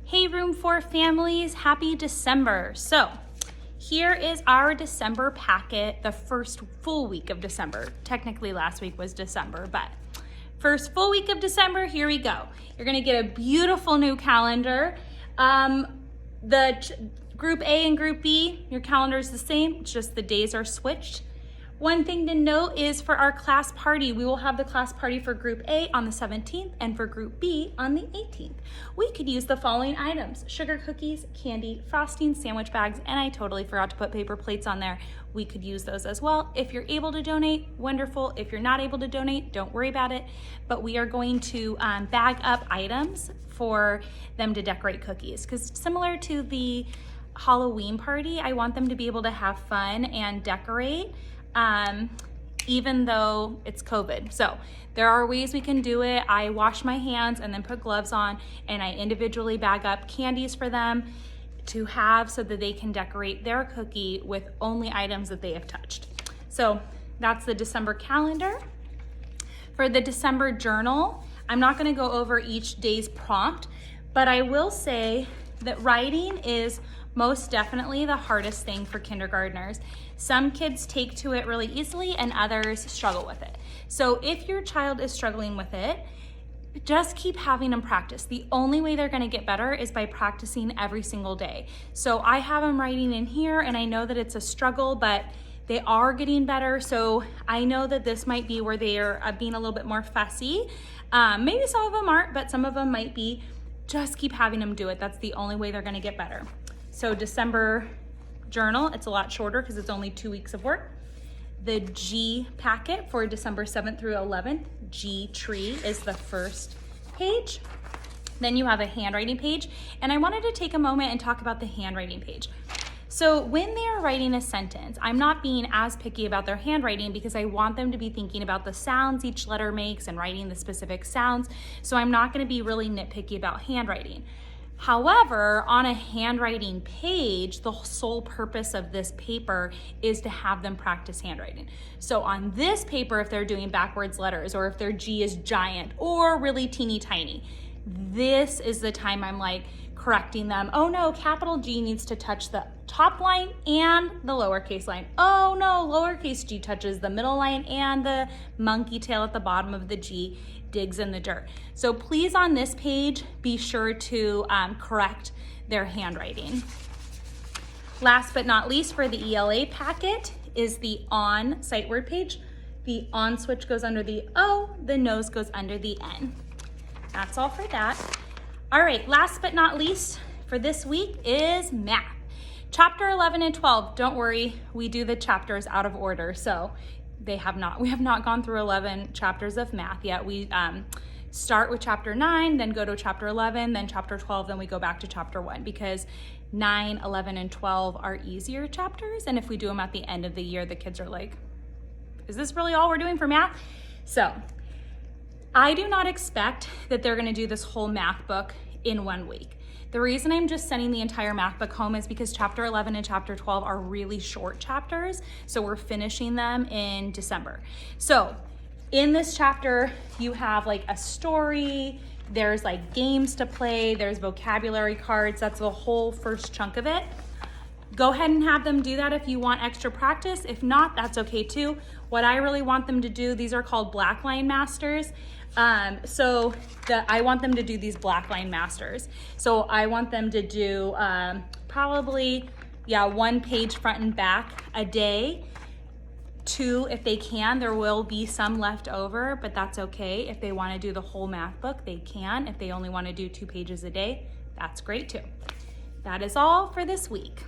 Hey Room 4 families, happy December. So here is our December packet, the first full week of December. Technically last week was December, but first full week of December, here we go. You're gonna get a beautiful new calendar. Group A and Group B, your calendar is the same, it's just the days are switched. One thing to note is for our class party, we will have the class party for Group A on the 17th and for Group B on the 18th. We could use the following items: sugar cookies, candy, frosting, sandwich bags, and I totally forgot to put paper plates on there. We could use those as well. If you're able to donate, wonderful. If you're not able to donate, don't worry about it. But we are going to bag up items for them to decorate cookies, because similar to the Halloween party, I want them to be able to have fun and decorate. Even though it's COVID. So there are ways we can do it. I wash my hands and then put gloves on, and I individually bag up candies for them to have so that they can decorate their cookie with only items that they have touched. So that's the December calendar. For the December journal, I'm not gonna go over each day's prompt, but I will say that writing is most definitely the hardest thing for kindergartners. Some kids take to it really easily and others struggle with it. So if your child is struggling with it, just keep having them practice. The only way they're gonna get better is by practicing every single day. So I have them writing in here, and I know that it's a struggle, but they are getting better. So I know that this might be where they are being a little bit more fussy. Maybe some of them aren't, but some of them might be. Just keep having them do it. That's the only way they're gonna get better. So December journal, it's a lot shorter because it's only 2 weeks of work. The G packet for December 7th through 11th, G tree is the first page. Then you have a handwriting page, and I wanted to take a moment and talk about the handwriting page. So when they are writing a sentence, I'm not being as picky about their handwriting because I want them to be thinking about the sounds each letter makes and writing the specific sounds. So I'm not gonna be really nitpicky about handwriting. However, on a handwriting page, the sole purpose of this paper is to have them practice handwriting. So on this paper, if they're doing backwards letters, or if their G is giant or really teeny tiny, this is the time I'm like correcting them. Oh no, capital G needs to touch the top line and the lowercase line. Oh no, lowercase g touches the middle line and the monkey tail at the bottom of the G digs in the dirt. So please, on this page, be sure to correct their handwriting. Last but not least, for the ELA packet is the on sight word page. The on switch goes under the O, the nose goes under the N. That's all for that. All right, last but not least for this week is math. Chapter 11 and 12, don't worry, we do the chapters out of order. So we have not gone through 11 chapters of math yet. We start with chapter 9, then go to chapter 11, then chapter 12, then we go back to chapter 1, because 9, 11, and 12 are easier chapters. And if we do them at the end of the year, the kids are like, is this really all we're doing for math? So I do not expect that they're gonna do this whole math book in 1 week. The reason I'm just sending the entire math book home is because chapter 11 and chapter 12 are really short chapters, so we're finishing them in December. So in this chapter, you have like a story, there's like games to play, there's vocabulary cards, that's the whole first chunk of it. Go ahead and have them do that if you want extra practice. If not, that's okay too. What I really want them to do, these are called black line masters. I want them to do these black line masters. So I want them to do probably, 1 page front and back a day. 2 if they can. There will be some left over, but that's okay. If they want to do the whole math book, they can. If they only want to do 2 pages a day, that's great too. That is all for this week.